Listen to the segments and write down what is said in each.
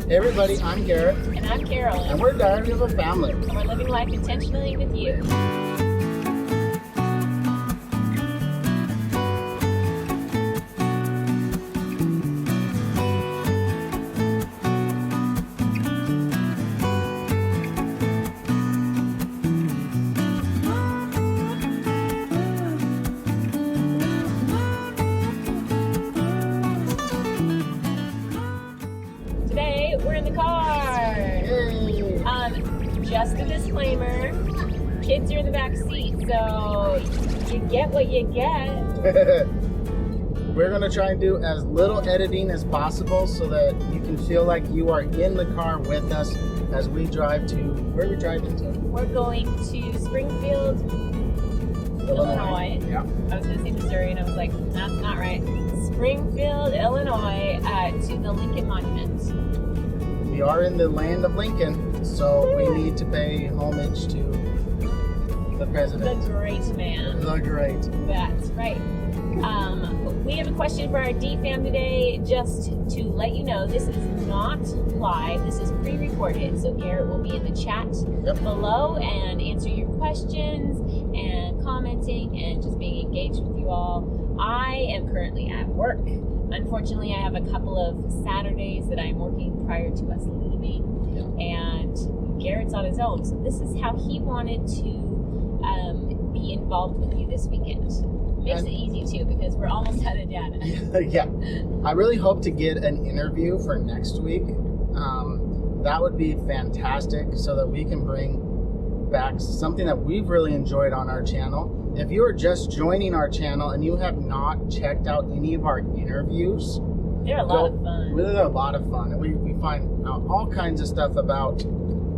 Hey everybody, I'm Garrett. And I'm Carol. And we're Diary of a Family. And we're living life intentionally with you. Today, we're in the car. Hey. Just a disclaimer, kids are in the back seat, so you get what you get. We're going to try and do as little editing as possible so that you can feel like you are in the car with us as we drive to, where are we driving to? We're going to Springfield, Illinois. Yeah. I was going to say Missouri, and I was like, that's not right. Springfield, Illinois, to the Lincoln Monument. We are in the land of Lincoln, so we need to pay homage to the president. The great man. The great. That's right. We have a question for our D fam today. Just to let you know, this is not live. This is pre-recorded. So Garrett will be in the chat below and answer your questions and commenting and just being engaged with you all. I am currently at work. Unfortunately, I have a couple of Saturdays that I'm working prior to us leaving, and Garrett's on his own. So this is how he wanted to be involved with you this weekend. Makes it easy too because we're almost out of data. Yeah, I really hope to get an interview for next week. That would be fantastic so that we can bring back something that we've really enjoyed on our channel. If you are just joining our channel and you have not checked out any of our interviews, they're a lot of fun. They're a lot of fun, and we find out all kinds of stuff about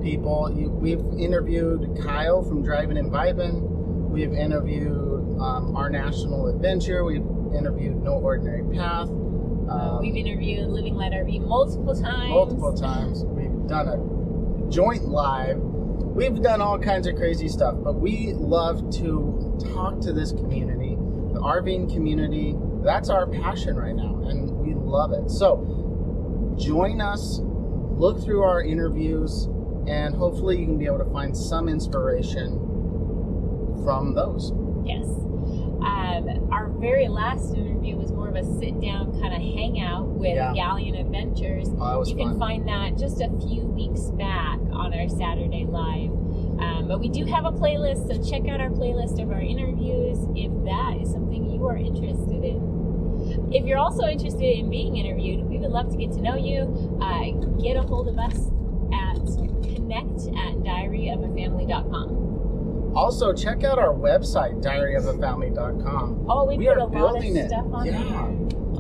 people. We've interviewed Kyle from Driving and Vibin'. We've interviewed Our National Adventure. We've interviewed No Ordinary Path. We've interviewed Living Light RV multiple times. We've done a joint live. We've done all kinds of crazy stuff, but we love to talk to this community, the RVing community. That's our passion right now, and we love it. So join us, look through our interviews, and hopefully you can be able to find some inspiration from those. Yes. Our very last interview was more of a sit-down kind of hangout with Galleon Adventures. Oh, that was fun. Can find that just a few weeks back on our Saturday Live. But we do have a playlist, so check out our playlist of our interviews if that is something you are interested in. If you're also interested in being interviewed, we would love to get to know you. Get a hold of us at connect@diaryofafamily.com. Also, check out our website, diaryofafamily.com. Oh, we put a lot of building stuff on there. A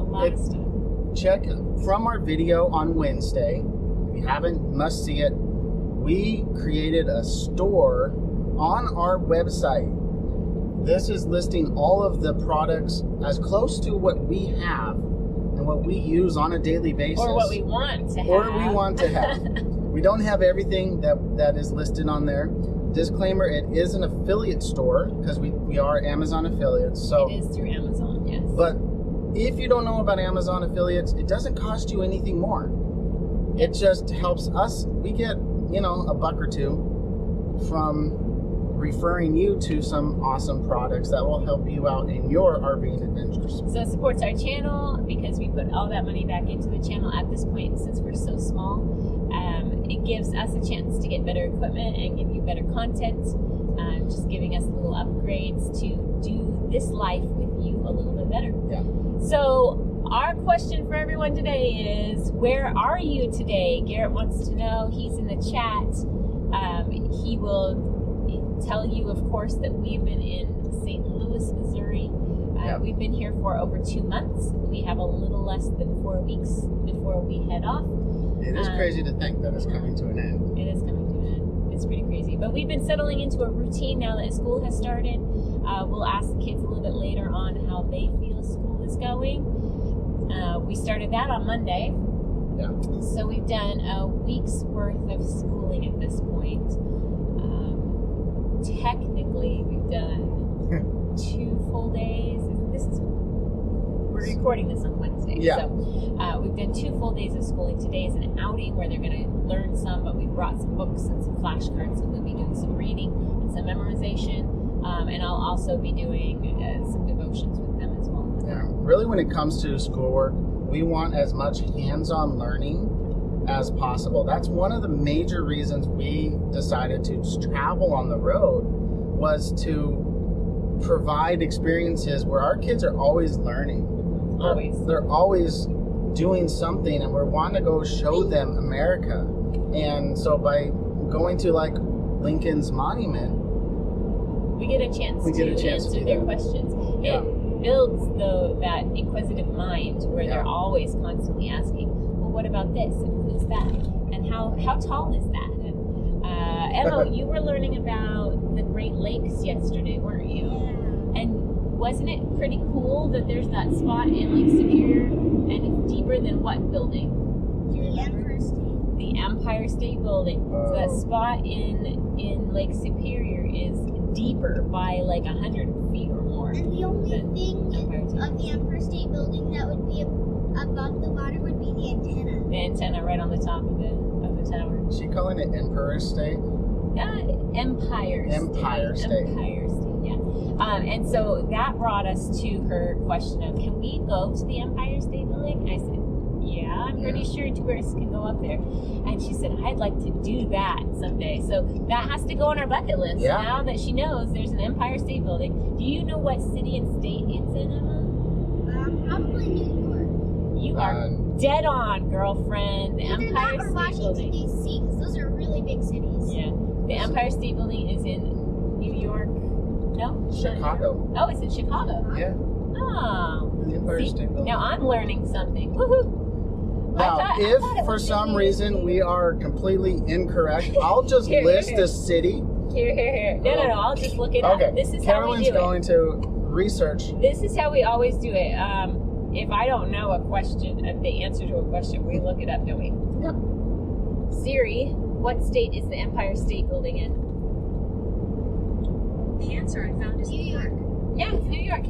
lot of stuff. Check from our video on Wednesday. If you haven't, must see it. We created a store on our website. This is listing all of the products as close to what we have and what we use on a daily basis. Or what we want to have. We don't have everything that is listed on there. Disclaimer, it is an affiliate store because we are Amazon affiliates. So it is through Amazon, yes. But if you don't know about Amazon affiliates, it doesn't cost you anything more. It just helps us. We get, a buck or two from referring you to some awesome products that will help you out in your RVing adventures. So it supports our channel because we put all that money back into the channel at this point since we're so small. It gives us a chance to get better equipment and give you better content, just giving us little upgrades to do this life with you a little bit better. Yeah. So our question for everyone today is, where are you today? Garrett wants to know. He's in the chat. He will tell you, of course, that we've been in St. Louis, Missouri. We've been here for over 2 months. We have a little less than 4 weeks before we head off. It is crazy to think that it's coming to an end. It is coming to an end. It's pretty crazy. But we've been settling into a routine now that school has started. We'll ask the kids a little bit later on how they feel school is going. We started that on Monday. Yeah. So we've done a week's worth of schooling at this point. Technically, we've done 2 full days. we're recording this on Wednesday. Yeah. So we've done 2 full days of schooling. Today is an outing where they're going to learn some, but we've brought some books and some flashcards, so we'll be doing some reading and some memorization. And I'll also be doing some devotions with them as well. Yeah. Really, when it comes to schoolwork, we want as much hands-on learning as possible. That's one of the major reasons we decided to travel on the road, was to provide experiences where our kids are always learning. They're always doing something, and we're wanting to go show them America. And so by going to like Lincoln's Monument, we get a chance to answer their questions. Yeah. It builds that inquisitive mind where they're always constantly asking, well, what about this? And who's that? And how tall is that? And Emma, you were learning about the Great Lakes yesterday, weren't you? Yeah. And wasn't it pretty cool that there's that spot in Lake Superior, and it's deeper than what building? Do you remember? Empire State. The Empire State Building. So that spot in Lake Superior is deeper by like 100 feet or more. And the only thing of the Empire State Building that would be above the water would be the antenna. The antenna right on the top of the tower. is she calling it Emperor State? Empire State. Empire State. Empire State, yeah. And so that brought us to her question of, can we go to the Empire State Building? I said, yeah, I'm pretty sure tourists can go up there. And she said, I'd like to do that someday. So that has to go on our bucket list. Yeah. Now that she knows there's an Empire State Building. Do you know what city and state it's in, Emma? Probably New York. You are dead on, girlfriend. The Either Empire that or State Washington, Building. D.C., because those are really big cities. Yeah. The Empire State Building is in New York. No? Chicago. Oh, it's in Chicago. Yeah. Oh. The Empire State Building. Now I'm learning something. Woohoo! Now, I if thought it for was some in reason we are completely incorrect, I'll just list the city. Here. No. I'll just look it up. Okay. This is Carolyn's how we do going to research. This is how we always do it. If I don't know a question, the answer to a question, we look it up, don't we? Yep. Siri, what state is the Empire State Building in? The answer I found is New York. Yeah, it's New York.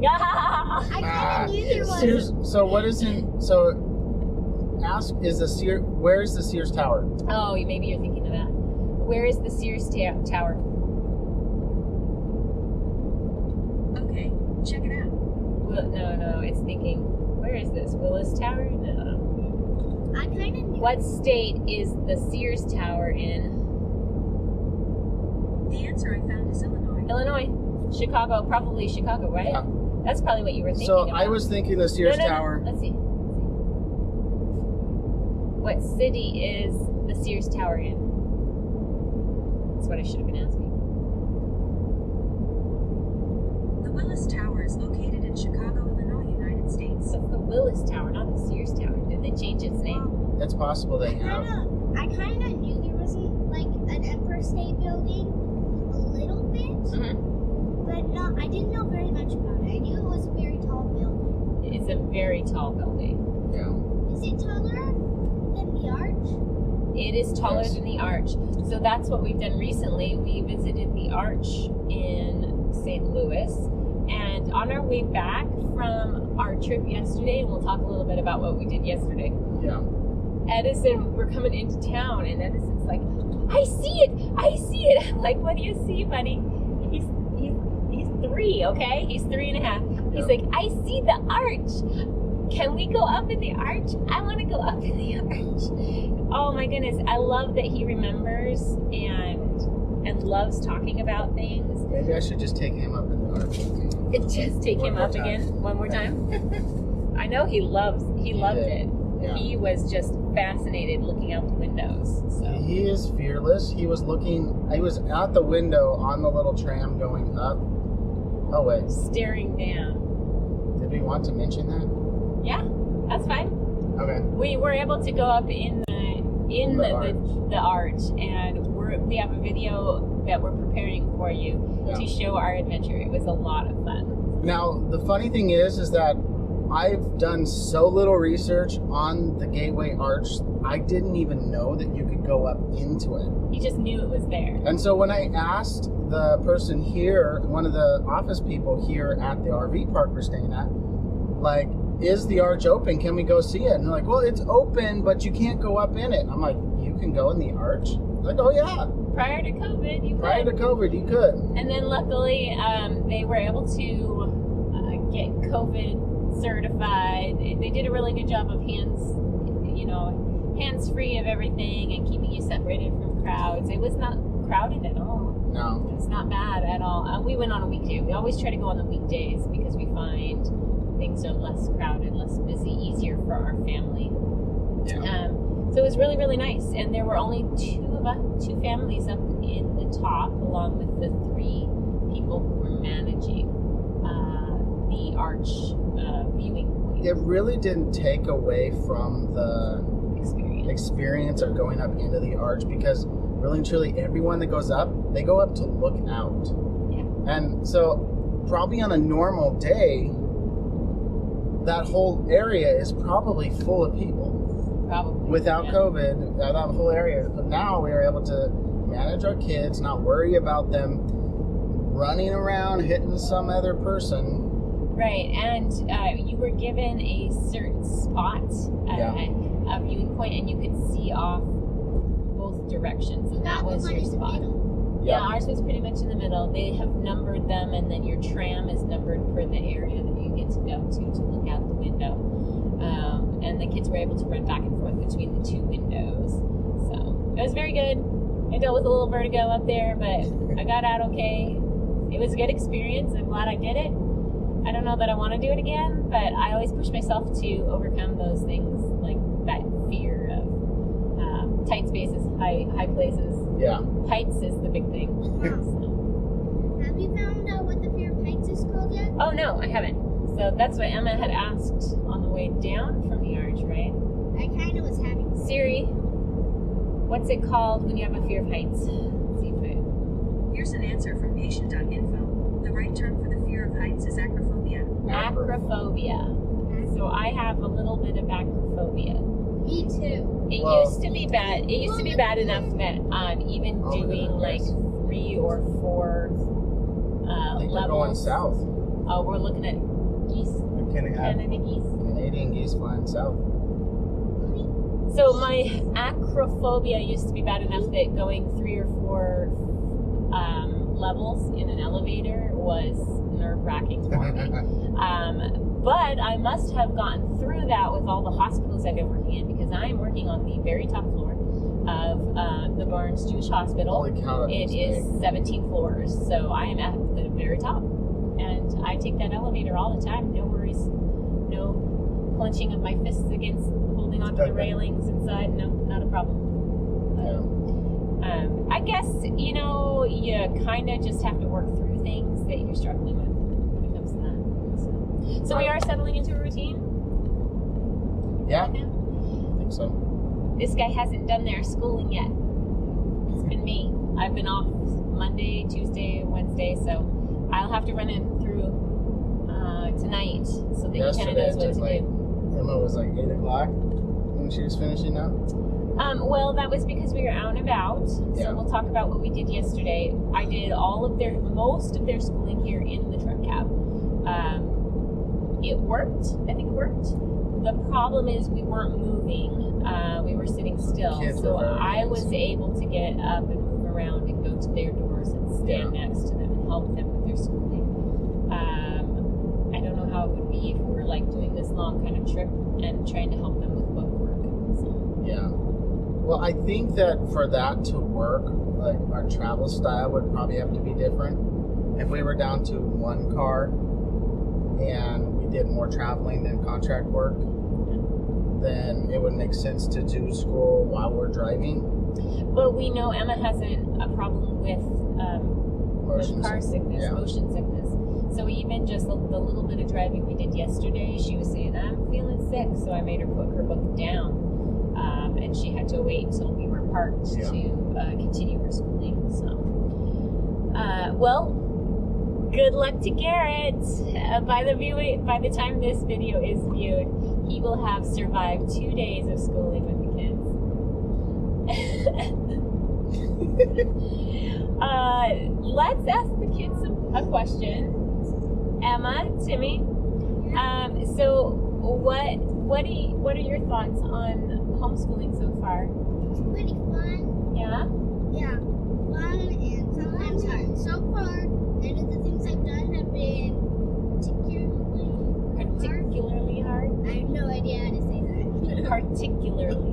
Yeah. I kind of knew there was. So what is in? So ask, is the Sears? Where is the Sears Tower? Oh, maybe you're thinking of that. Where is the Sears Tower? Okay, check it out. Well, no, it's thinking, where is this? Willis Tower? No. I kind of knew. What state is the Sears Tower in? The answer I found is Illinois. Illinois. Chicago, probably Chicago, right? Yeah. That's probably what you were thinking So about. I was thinking the Sears No. Tower. Let's see. What city is the Sears Tower in? That's what I should have been asking. The Willis Tower is located in Chicago, Illinois, United States. So it's the Willis Tower, not the Sears Tower. Did they change its name? It's possible they have. I kind of knew there was like an Empire State Building a little bit, but not. I didn't know very much about it. I knew it was a very tall building. It's a very tall building. Yeah. Is it taller than the arch? It is taller Yes. than the arch. So that's what we've done recently. We visited the arch in St. Louis. And on our way back from our trip yesterday, and we'll talk a little bit about what we did yesterday, Yeah. Edison, we're coming into town, and Edison's like, I see it. I'm like, what do you see, buddy? He's 3, okay? He's 3.5. He's like, I see the arch. Can we go up in the arch? I want to go up in the arch. Oh my goodness, I love that he remembers and loves talking about things. Maybe I should just take him up in the arch. Just take him up again one more time. I know he loved it. Yeah. He was just fascinated looking out the windows. So He is fearless. He was out the window on the little tram going up. Oh wait, staring down. did we want to mention that? Yeah, that's fine. Okay. We were able to go up in the arch, and we have a video that we're preparing for you to show our adventure. It was a lot of fun. Now the funny thing is that I've done so little research on the Gateway Arch. I didn't even know that you could go up into it. He just knew it was there. And so when I asked the person here, one of the office people here at the RV park we're staying at, like, is the arch open? Can we go see it? And they're like, well, it's open, but you can't go up in it. I'm like, you can go in the arch? They're like, oh yeah. Prior to COVID, you could. Prior to COVID, you could. And then luckily, they were able to get COVID certified. They did a really good job of hands-free of everything and keeping you separated from crowds. It was not crowded at all. No. It's not bad at all. We went on a weekday. We always try to go on the weekdays because we find things are less crowded, less busy, easier for our family. Yeah. So it was really, really nice. And there were only two families up in the top, along with the 3 people who were managing the arch viewing point. It really didn't take away from the experience of going up into the arch, because really and truly everyone that goes up, they go up to look out. Yeah. And so probably on a normal day, that whole area is probably full of people. Probably. Without COVID, that whole area. But now we are able to manage our kids, not worry about them running around hitting some other person. Right, and you were given a certain spot, a viewing point, and you could see off both directions, and that was your spot. Yeah, ours was pretty much in the middle. They have numbered them, and then your tram is numbered per the area that you get to go to look out the window. And the kids were able to run back and forth between the 2 windows. So it was very good. I dealt with a little vertigo up there, but I got out okay. It was a good experience. I'm glad I did it. I don't know that I want to do it again, but I always push myself to overcome those things, like that fear of tight spaces, high places. Yeah. Heights is the big thing. So. Have you found out what the fear of heights is called yet? Oh, no, I haven't. So that's what Emma had asked on the way down from the arch, right? I kind of was having Siri, what's it called when you have a fear of heights? Let's see if it... Here's an answer from patient.info. The right term for the fear of heights is acrophobia. Acrophobia. So I have a little bit of acrophobia. Me too. It used to be bad. It used to be bad enough that even doing like 3 or 4 I think levels. we're going south. Oh, we're looking at geese. Canada geese. Canadian geese flying south. So my acrophobia used to be bad enough that going 3 or 4 levels in an elevator was nerve-wracking for me. But I must have gotten through that with all the hospitals I've been working in, because I am working on the very top floor of the Barnes Jewish Hospital. Holy cow, It is 17 floors, so I am at the very top. And I take that elevator all the time, no worries. No clenching of my fists against holding onto the railings inside, no, not a problem. I guess, you kind of just have to work through things that you're struggling with when it comes to that. So we are settling into a routine? Yeah, I think so. This guy hasn't done their schooling yet. It's been me. I've been off Monday, Tuesday, Wednesday, so I'll have to run him through tonight so that he kind of knows what to do. Emma was like 8 o'clock when she was finishing up. Well, that was because we were out and about. So we'll talk about what we did yesterday. I did most of their schooling here in the truck cab. It worked. I think it worked. The problem is we weren't moving. We were sitting still. So I was able to get up and move around and go to their doors and stand next to them and help them with their schooling. I don't know how it would be if we were like doing this long kind of trip and trying to help them with book work. So. Yeah. Well, I think that for that to work, like our travel style would probably have to be different. If we were down to 1 car and we did more traveling than contract work, then it would make sense to do school while we're driving. But we know Emma hasn't a problem with car sickness, motion sickness. So even just the little bit of driving we did yesterday, she was saying, I'm feeling sick, so I made her put her book down. And she had to wait until we were parked to continue her schooling. So, well, good luck to Garrett. By the time this video is viewed, he will have survived 2 days of schooling with the kids. Let's ask the kids a question. Emma, Timmy, So what are your thoughts on homeschooling so far? It's pretty fun. Yeah? Yeah, fun and sometimes hard. So far, none of the things I've done have been Particularly hard? I have no idea how to say that. Particularly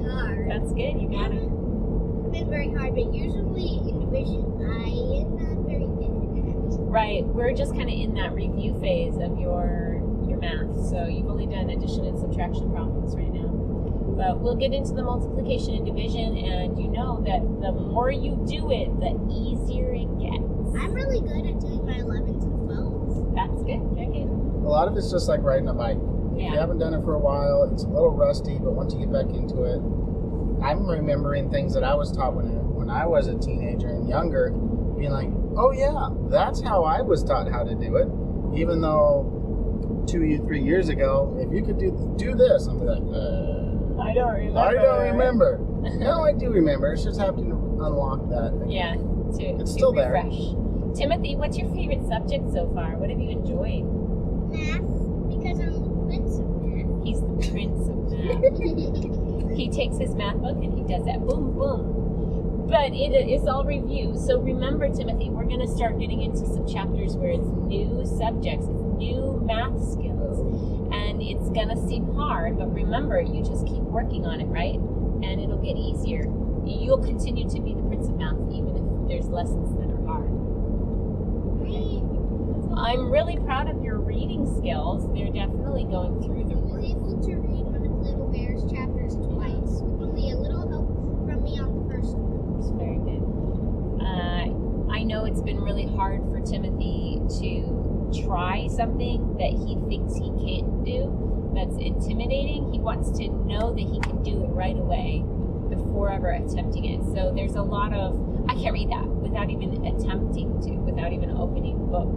hard. That's good, you got it. It's been very hard, but usually in division I am not very good at it. Right, we're just kind of in that review phase of your math, so you've only done addition and subtraction problems right now. But we'll get into the multiplication and division, and you know that the more you do it, the easier it gets. I'm really good at doing my 11s and 12s. That's good, very good. A lot of it's just like riding a bike. If you haven't done it for a while, it's a little rusty, but once you get back into it, I'm remembering things that I was taught when I was a teenager and younger, being like, oh yeah, that's how I was taught how to do it. Even though 3 years ago, if you could do this, I'm like, I don't remember. I don't remember. No, I do remember. It's just having to unlock that. Yeah, it's still there. Refresh. Timothy, what's your favorite subject so far? What have you enjoyed? Math, because I'm the prince of math. He's the prince of math. He takes his math book and he does that boom, boom. But it's all review. So remember, Timothy, we're going to start getting into some chapters where it's new subjects, it's new math skills. And it's going to seem hard, but remember, you just keep working on it, right? And it'll get easier. You'll continue to be the prince of math, even if there's lessons that are hard. I'm really proud of your reading skills. They're definitely going through the I was roof. able to read one of Little Bear's chapters twice, with only a little help from me on the first one. It's very good. I know it's been really hard for Timothy to try something that he thinks he can't do, that's intimidating. He wants to know that he can do it right away before ever attempting it. So there's a lot of, I can't read that without even attempting to, without even opening the book.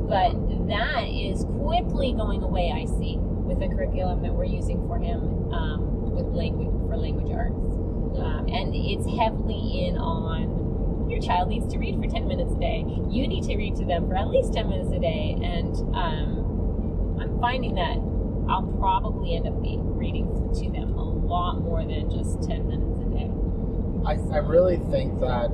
But that is quickly going away, I see, with the curriculum that we're using for him with language arts. And it's heavily in on, your child needs to read for 10 minutes a day. You need to read to them for at least 10 minutes a day. And I'm finding that I'll probably end up reading to them a lot more than just 10 minutes a day. I really think that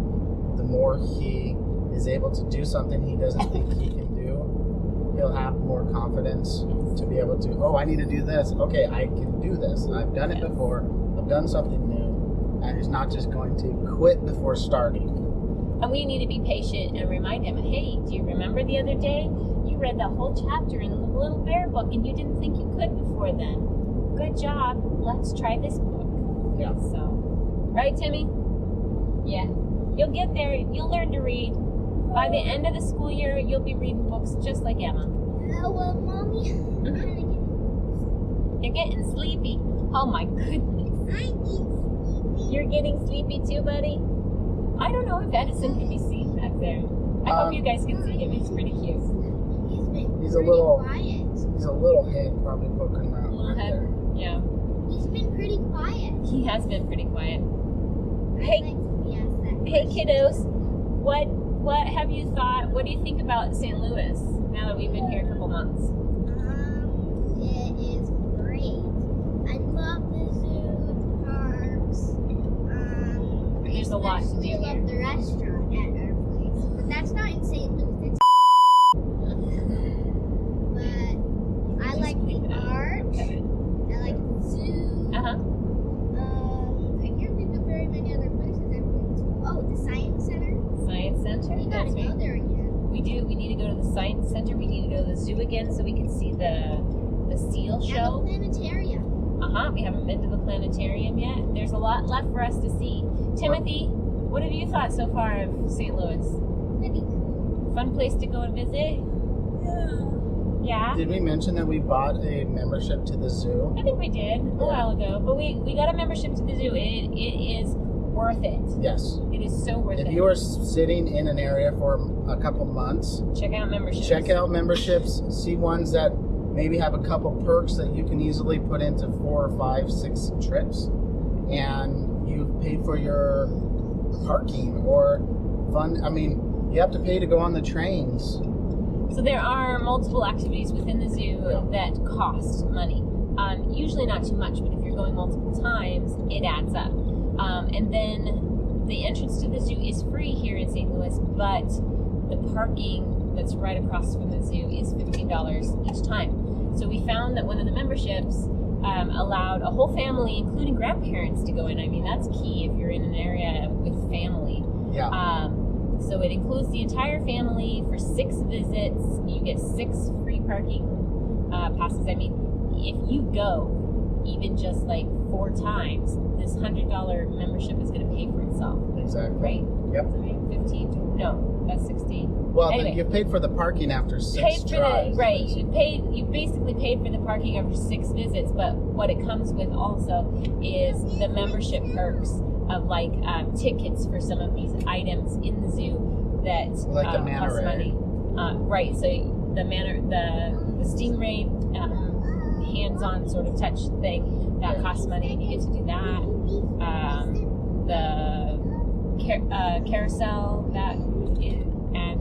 the more he is able to do something he doesn't think he can do, he'll have more confidence to be able to, oh, I need to do this. Okay, I can do this. I've done it before. I've done something new. And he's not just going to quit before starting. And we need to be patient and remind him, hey, do you remember the other day? You read that whole chapter in the Little Bear book and you didn't think you could before then. Good job. Let's try this book. Yeah. So, right, Timmy? Yeah. You'll get there. You'll learn to read. By the end of the school year, you'll be reading books just like Emma. Well, Mommy, I'm kind of You're getting sleepy. Oh, my goodness. I'm sleepy. You're getting sleepy too, buddy? I don't know if Edison can be seen back there. I hope you guys can see him. He's pretty cute. He's a little quiet. He's a little head probably poking around Little right head. there. Yeah. He's been pretty quiet. He has been pretty quiet. Hey, Yes, that hey, kiddos. What have you thought? What do you think about St. Louis now that we've been here a couple months? It is great. I love the zoo, the parks. There's a lot to do I here. love the restaurant at our place, but that's not in St. Louis. It's but I like the art. I like the zoo. I can't think of very many other places I've been to. Oh, the Science Center. Science Center. We gotta That's go right. there again. We do. We need to go to the Science Center. We need to go to the zoo again so we can see the seal And the show. planetarium. We haven't been to the planetarium yet. There's a lot left for us to see. Timothy, what have you thought so far of St. Louis? Pretty cool. Fun place to go and visit? Yeah. Did we mention that we bought a membership to the zoo? I think we did a while ago, but we got a membership to the zoo. It is worth it. Yes. It is so worth it. If you are sitting in an area for a couple months, Check out memberships. check out memberships, see ones that maybe have a couple perks that you can easily put into 4 or 5, 6 trips, and you pay for your parking or fun. I mean, you have to pay to go on the trains, So there are multiple activities within the zoo that cost money. Usually not too much, but if you're going multiple times, it adds up. And then the entrance to the zoo is free here in St. Louis, but the parking that's right across from the zoo is $15 each time. So we found that one of the memberships allowed a whole family, including grandparents, to go in. I mean, that's key if you're in an area with family. Yeah. So it includes the entire family for 6 visits. You get 6 free parking passes. I mean, if you go even just like 4 times, this $100 membership is going to pay for itself. Exactly. Right? Yep. So 15. No, that's 16. Well, anyway, you've paid for the parking after 6 tries. Right. You basically paid for the parking after 6 visits, but what it comes with also is the membership perks of like tickets for some of these items in the zoo that Like the cost manta ray. money. Right. So the stingray hands-on sort of touch thing that costs money, and you get to do that. The carousel that is, and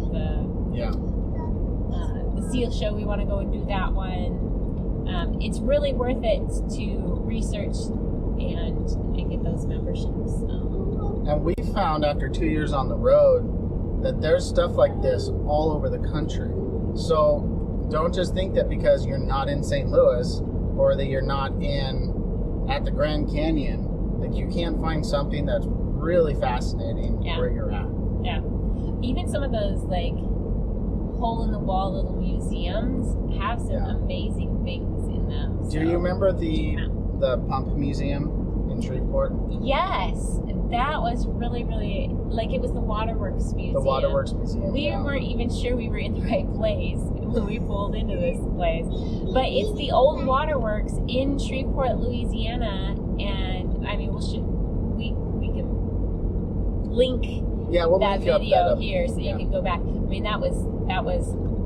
the seal show, we want to go and do that one. It's really worth it to research and get those memberships. And we found after 2 years on the road that there's stuff like this all over the country. So don't just think that because you're not in St. Louis or that you're not at the Grand Canyon that you can't find something that's really fascinating where you're at. Yeah. Even some of those like hole-in-the-wall little museums have some amazing things in them. Do you remember the Pump Museum in Shreveport? Yes. That was really, really, like it was the Waterworks Museum. The Waterworks Museum. We weren't even sure we were in the right place when we pulled into this place. But it's the old Waterworks in Shreveport, Louisiana. And I mean, we can link we'll that link video up here so you can go back. I mean, that was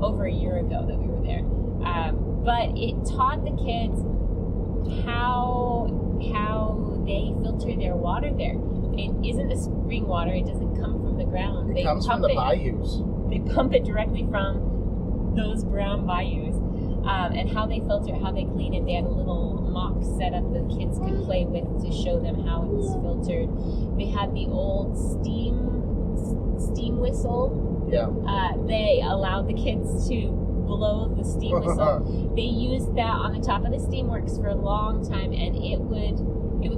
over a year ago that we were there. But it taught the kids how they filter their water there. It isn't a spring water. It doesn't come from the ground. It comes from the bayous. They pump it directly from those brown bayous. And how they filter, how they clean it. They had a little mock set up the kids could play with to show them how it was filtered. They had the old steam whistle. Yeah. They allowed the kids to blow the steam whistle. They used that on the top of the steamworks for a long time, and it would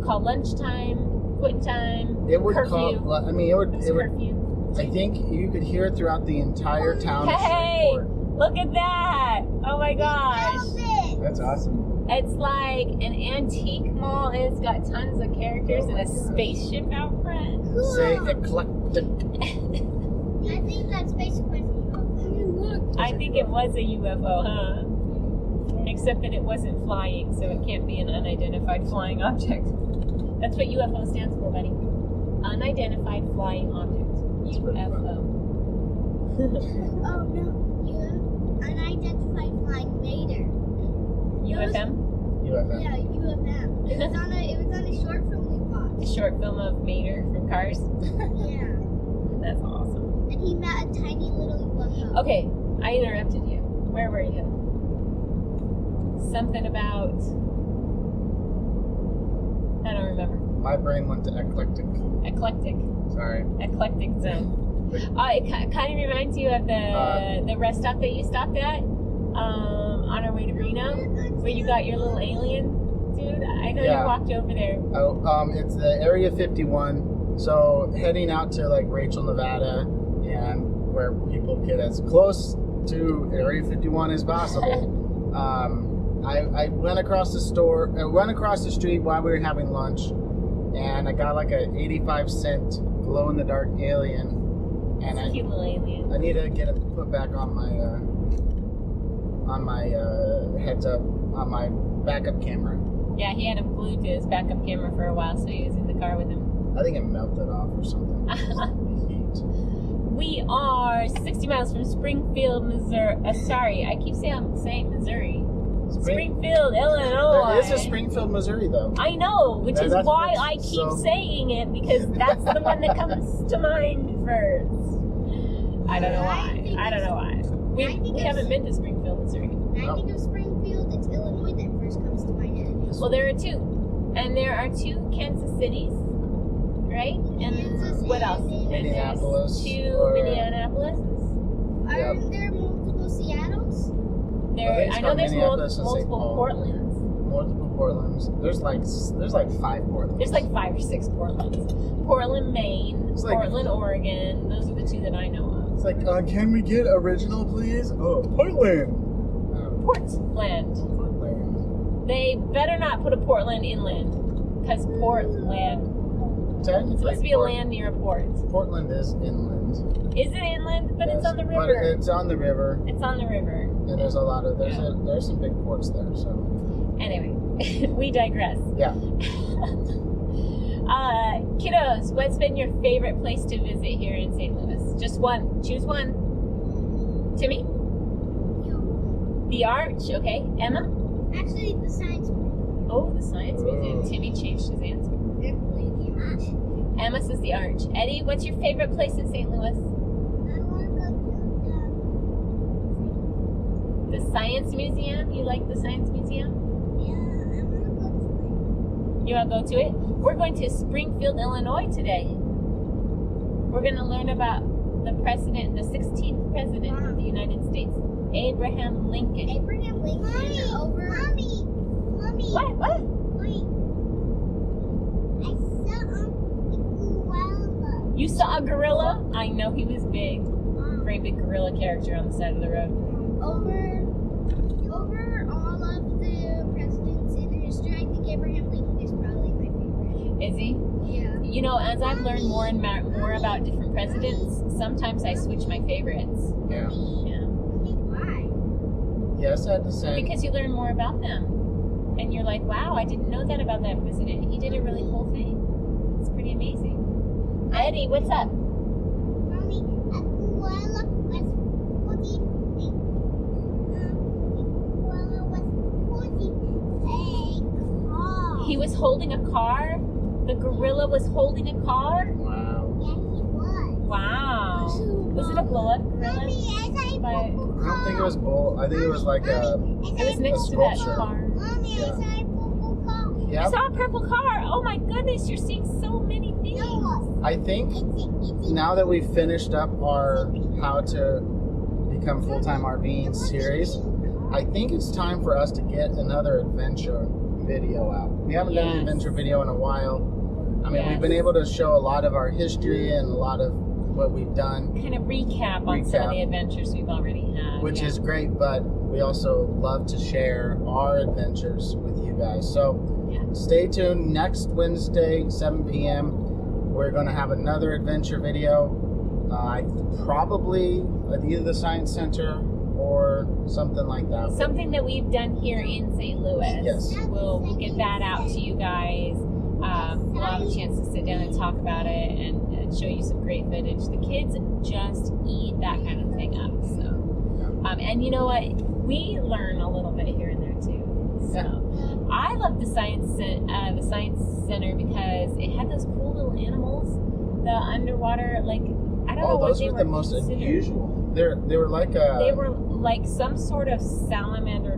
call lunchtime, quit time, It would curfew. call. I mean, it would. Curfew. I think you could hear it throughout the entire town of Hey, Shreveport. look at that! Oh my gosh! That's awesome. It's like an antique mall, and it's got tons of characters and a spaceship out front. Say eclectic. I think that's basically UFO. I think it was a UFO, huh? Except that it wasn't flying, so it can't be an unidentified flying object. That's what UFO stands for, buddy. Unidentified flying object. UFO. Oh no, unidentified flying mater. UFM? UFM. Yeah, UFM. It was on a short film we A watched. short film of Mater from Cars. Yeah, That's awesome. and he met a tiny little UFO. Okay, I interrupted you. Where were you? Something about... I don't remember. My brain went to eclectic. Eclectic. Sorry. Eclectic zone. It kind of reminds you of the rest stop that you stopped at on our way to Reno, where you got your little alien. Dude, I know you walked over there. Oh, it's the Area 51. So heading out to like Rachel, Nevada, and where people get as close to Area 51 as possible. I went across the street while we were having lunch, and I got like a 85-cent glow-in-the-dark alien. And It's a cute little alien. I need to get it put back on my heads up on my backup camera. Yeah, he had him glued to his backup camera for a while, so he was in the car with him. I think it melted off or something. The heat. We are 60 miles from Springfield, Missouri. Sorry, I keep saying Missouri. Springfield, Illinois. There is a Springfield, Missouri, though. I know, which is That's why what's I keep so- saying it, because that's the one that comes to mind first. I don't know why. We I think haven't been to Springfield, Missouri. When I think of Springfield, it's Illinois that first comes to my head. Well, there are two. And there are two Kansas cities, right? And Kansas what else? and Minneapolis. Two or- Minneapolis. Aren't there multiple Seattles? I know there's Minneapolis and St. multiple Paul. Portlands. Multiple Portlands. There's like 5 Portlands. There's like 5 or 6 Portlands. Portland, Maine, It's like- Portland, Oregon. Those are the two that I know of. It's like, can we get original, please? Oh, Portland. Portland. Portland. They better not put a Portland inland, because Portland is Technically, supposed to be a land near a port. Portland is inland. Is it inland? But it's Yes, on the But river. it's on the river, It's on the river. and there's a lot of Yeah. there's some big ports there. So Anyway, we digress. yeah, Kiddos, what's been your favorite place to visit here in St. Louis? Just one. Choose one. Timmy? The Arch. Okay. Emma? Actually, the science museum. Oh, the Science Museum. Oh. Timmy changed his answer. Definitely the Arch. Emma says the Arch. Eddie, what's your favorite place in St. Louis? I want to go to The Science Museum. You like the Science Museum? yeah, I want to go to You want to go to it? We're going to Springfield, Illinois today. We're going to learn about the president, the 16th president of the United States, Abraham Lincoln. Abraham Lincoln. Mommy, Mommy. What? Wait. I saw a koala. You saw a gorilla? I know he was big. Great big gorilla character on the side of the road. Over all of the presidents in history, I think Abraham Lincoln is probably my favorite. Is he? Yeah. You know, as I've learned more and more about different presidents, sometimes I switch my favorites. yeah. Yeah. Why? Yes, I had to say. Because you learn more about them. And you're like, wow, I didn't know that about that president. He did a really cool thing. It's pretty amazing. Eddie, what's up? Mommy, a koala was holding a car. He was holding a car? The gorilla was holding a car? Wow. Yeah, he was. Wow. Was it a blow-up gorilla? Mommy, I saw a But- purple I don't think it car. was bull. I think it was like a. It was next to that sculpture. car. Mommy, I Yeah. saw a purple car. You Yeah. saw a purple car. Oh my goodness, you're seeing so many things. No, I think it's now that we've finished up our how to become full-time RVing series, I think it's time for us to get another adventure video out. We haven't done an Yes. adventure video in a while. I mean, Yes. we've been able to show a lot of our history and a lot of what we've done, Kind of recap on some of Recap. the adventures we've already had. which yeah. is great, but we also love to share our adventures with you guys. So Yeah. stay tuned. Next Wednesday, 7 p.m., we're going to have another adventure video. Probably at either the Science Center or something like that. Something that we've done here in St. Louis. Yes. We'll get that out to you guys. We'll have a chance to sit down and talk about it and show you some great footage. The kids just eat that kind of thing up. So, and you know what? We learn a little bit here and there too. So, Yeah. I love the Science Center because it had those cool little animals, the underwater, like I don't know Oh, what those they were were the most considered. unusual. They were like a. They were like some sort of salamander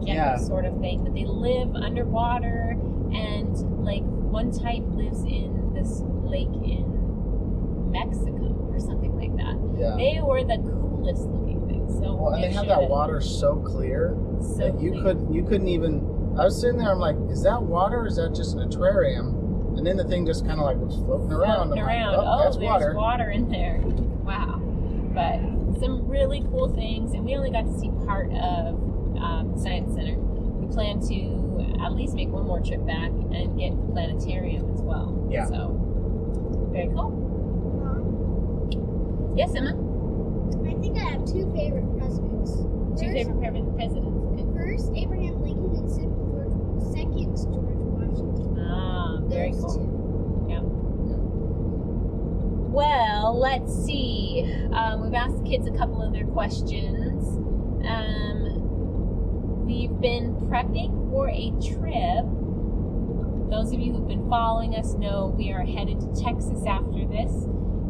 gecko Yeah. sort of thing, but they live underwater, and like one type lives in this lake in Mexico or something like that. Yeah. They were the coolest looking things. So Well, and they had that water so clear so that you couldn't even. I was sitting there. I'm like, is that water or is that just an aquarium? And then the thing just kind of like was floating around. floating I'm like, around. oh, that's there's water. water in there. Wow. But some really cool things, and we only got to see part of the Science Center. We plan to at least make one more trip back and get the planetarium as well. Yeah. So, very cool. Yes, Emma? I think I have two favorite presidents. Two favorite presidents. Okay. First, Abraham Lincoln, and second, George Washington. Ah, very Those cool. two. Yeah. Well, let's see. We've asked the kids a couple of their questions. We've been prepping for a trip. Those of you who've been following us know we are headed to Texas after this,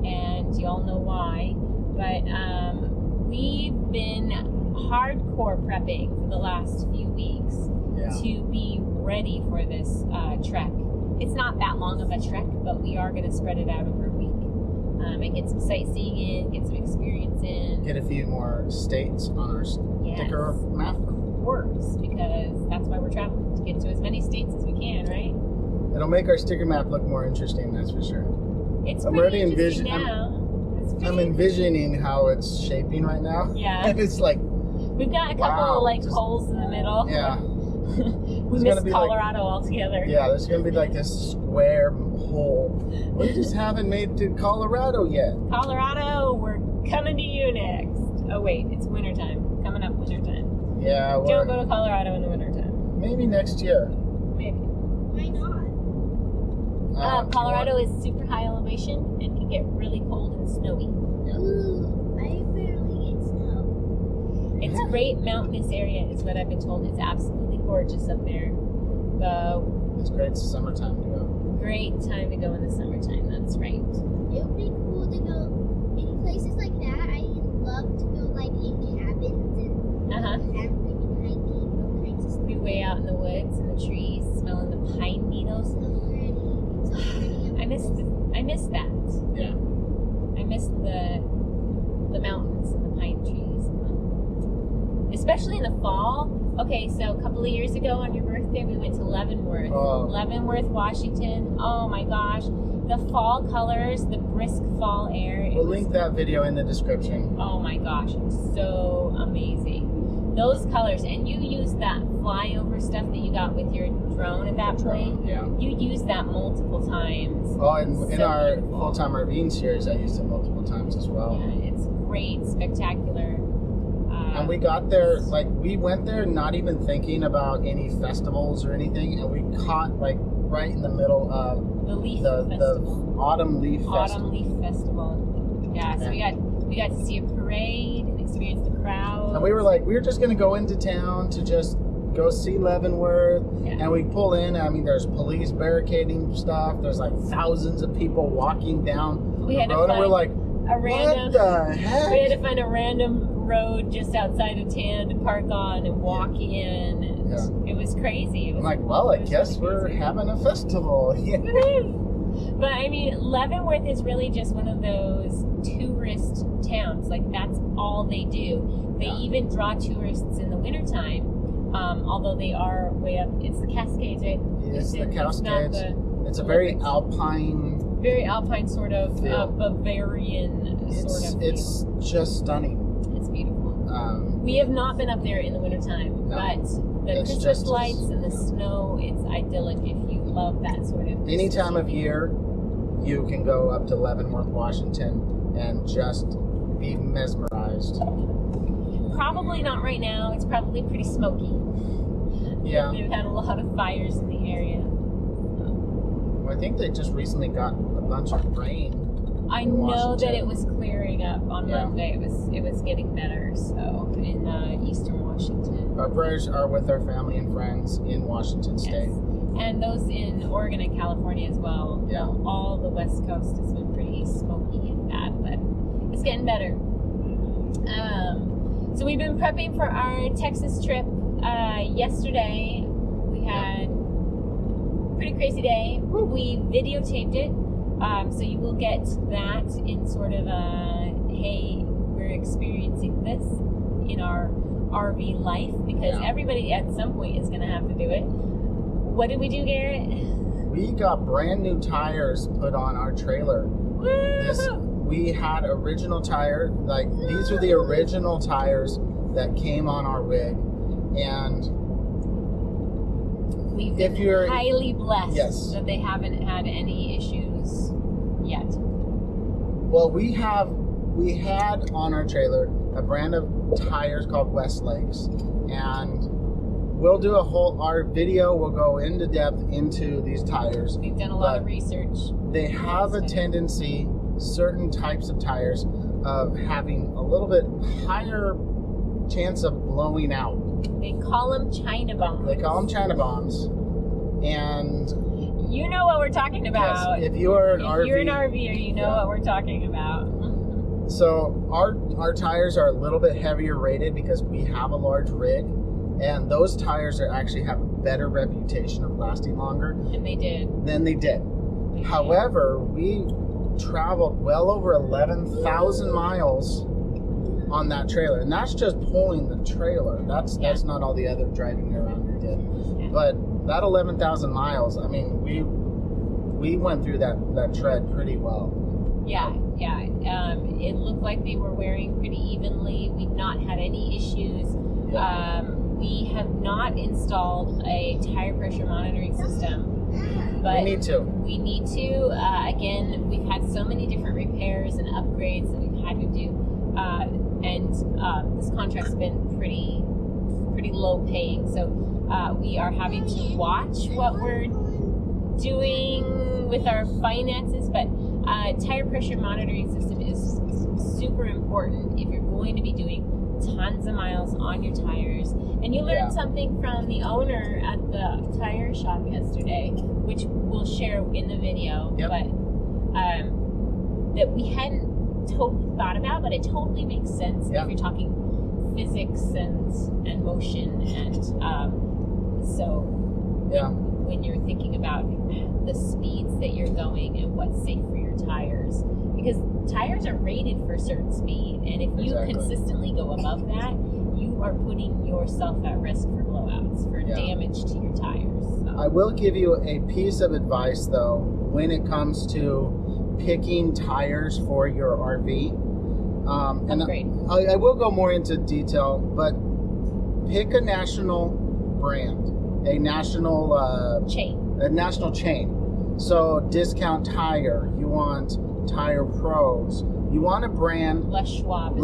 and y'all know why. But we've been hardcore prepping for the last few weeks to be ready for this trek. It's not that long of a trek, but we are going to spread it out over a week and get some sightseeing in, get some experience in. Get a few more states on our sticker map. Of course, because that's why we're traveling, to get to as many states as we can, right? It'll make our sticker map look more interesting, that's for sure. It's I'm pretty already interesting now. I'm envisioning how it's shaping right now. Yeah. And it's like, we've got a couple holes in the middle. Yeah. We missed Colorado altogether. Yeah, there's going to be like this square hole. We just haven't made to Colorado yet. Colorado, we're coming to you next. Oh, wait, it's wintertime. Coming up wintertime. Yeah, Don't go to Colorado in the wintertime. Maybe next year. Maybe. Why not? Colorado is super high elevation and can get really cold and snowy. Ooh, I barely get snow. It's a great mountainous area, is what I've been told. It's absolutely gorgeous up there. It's great summertime to go. Great time to go in the summertime, that's right. It would be cool to go in places like that. I love to go like in cabins and camping and hiking, all kinds of stuff. Be way out in the woods and the trees, smelling the pine needles. So pretty. It's so pretty. I miss that. Yeah. I miss the mountains and the pine trees. Especially in the fall. Okay, so a couple of years ago on your birthday, we went to Leavenworth. Leavenworth, Washington. Oh my gosh. The fall colors, the brisk fall air. We'll link that video in the description. Oh my gosh, it was so amazing. Those colors, and you used that flyover stuff that you got with your drone at that point. Yeah. You used that multiple times. Oh, in our FullTime RVing series, I used it multiple times as well. Yeah, it's great, spectacular. And we got there, we went there not even thinking about any festivals or anything, and we caught, right in the middle of the Autumn Leaf Festival. Autumn Leaf Festival. Yeah, so we got to see a parade and experience the crowd. And we were just going to go into town to just go see Leavenworth, and we pull in, there's police barricading stuff, there's thousands of people walking down the road, and we're like, what the heck? We had to find a random road just outside of town to park on and walk in, and it was crazy. I'm like, well, I guess we're having a festival. Yeah. But Leavenworth is really just one of those tourist towns. That's all they do. They even draw tourists in the wintertime, although they are way up. It's the Cascades, right? It's the Cascades. It's a very alpine sort of Bavarian sort of. It's just stunning. It's beautiful. We have not been up there in the wintertime, but the Christmas lights and the snow, it's idyllic if you love that sort of. Any time of year, you can go up to Leavenworth, Washington, and just be mesmerized. Probably not right now. It's probably pretty smoky. Yeah. They've had a lot of fires in the area. Well, I think they just recently got a bunch of rain. I know that it was clearing up on Monday. It was getting better. So in eastern Washington. Our prayers are with our family and friends in Washington State, and those in Oregon and California as well. Yeah. All the West Coast has been pretty smoky and bad, but it's getting better. So we've been prepping for our Texas trip. Yesterday we had a pretty crazy day. We videotaped it. So you will get that in sort of hey, we're experiencing this in our RV life, because everybody at some point is going to have to do it. What did we do, Garrett? We got brand new tires put on our trailer. We had original tire, these are the original tires that came on our rig, and we've been highly blessed that they haven't had any issues yet. Well, we had on our trailer a brand of tires called Westlakes, and we'll do our video will go into depth into these tires. We've done a lot of research. They have a tendency, certain types of tires, of having a little bit higher chance of blowing out. They call them China bombs. And you know what we're talking about. Yes, if you're an RVer, you know what we're talking about. So our tires are a little bit heavier rated because we have a large rig, and those tires actually have a better reputation of lasting longer. And they did. Than they did. However, we traveled well over 11,000 miles on that trailer, and that's just pulling the trailer. That's not all the other driving around we did. Yeah. But that 11,000 miles, I mean, we went through that tread pretty well. Yeah. It looked like they were wearing pretty evenly. We've not had any issues. Yeah. We have not installed a tire pressure monitoring system, but We need to. We need to. Again, we've had so many different repairs and upgrades that we've had to do, and this contract's been pretty low paying. So we are having to watch what we're doing with our finances, but tire pressure monitoring system is super important if you're going to be doing tons of miles on your tires. And you learned something from the owner at the tire shop yesterday, which we'll share in the video, but that we hadn't totally thought about, but it totally makes sense if you're talking physics and motion, and so when you're thinking about the speeds that you're going and what's safe for your tires, because tires are rated for a certain speed, and if you consistently go above that, you are putting yourself at risk for blowouts, for damage to your tires. So. I will give you a piece of advice though when it comes to picking tires for your RV. And I will go more into detail, but pick a national brand, a national chain. So Discount Tire, you want Tire Pros, you want a brand Les Schwab.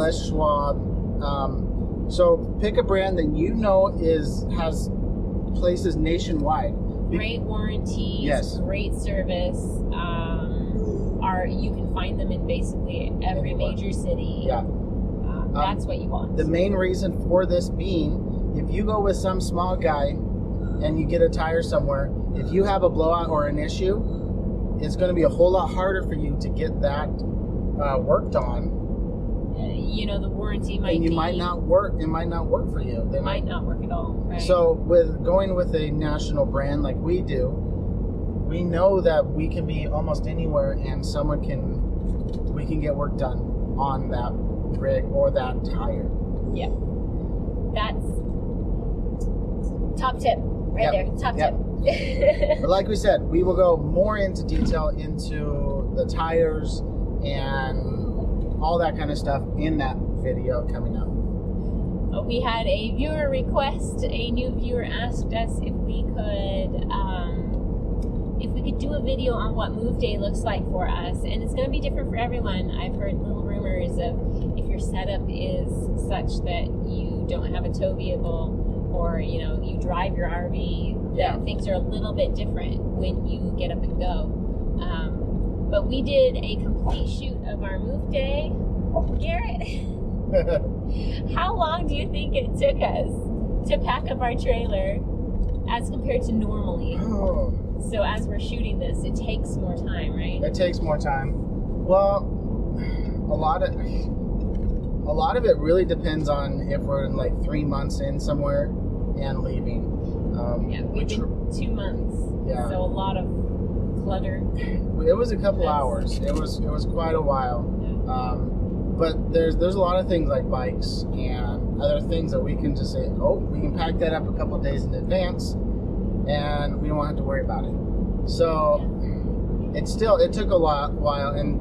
So pick a brand that you know has places nationwide. Great warranties, great service. You can find them in basically every major city. Yeah. That's what you want. The main reason for this being, if you go with some small guy and you get a tire somewhere, if you have a blowout or an issue, it's going to be a whole lot harder for you to get that worked on. The warranty might not work. It might not work for you. They might not work at all. Right? So with going with a national brand like we do, we know that we can be almost anywhere and we can get work done on that rig or that tire. Yeah. That's top tip right there. Top tip. But like we said, we will go more into detail into the tires and all that kind of stuff in that video coming up. We had a viewer request. A new viewer asked us if we could do a video on what move day looks like for us, and it's going to be different for everyone. I've heard little rumors of if your setup is such that you don't have a tow vehicle, or you drive your RV, that things are a little bit different when you get up and go. But we did a complete shoot of our move day. Garrett, how long do you think it took us to pack up our trailer as compared to normally? So as we're shooting this, it takes more time, right? It takes more time. Well, a lot of it really depends on if we're like 3 months in somewhere and leaving. We've been 2 months. Yeah. So a lot of clutter. It was a couple hours. It was quite a while. But there's a lot of things like bikes and other things that we can just say, we can pack that up a couple of days in advance, and we don't have to worry about it. So it took a while, and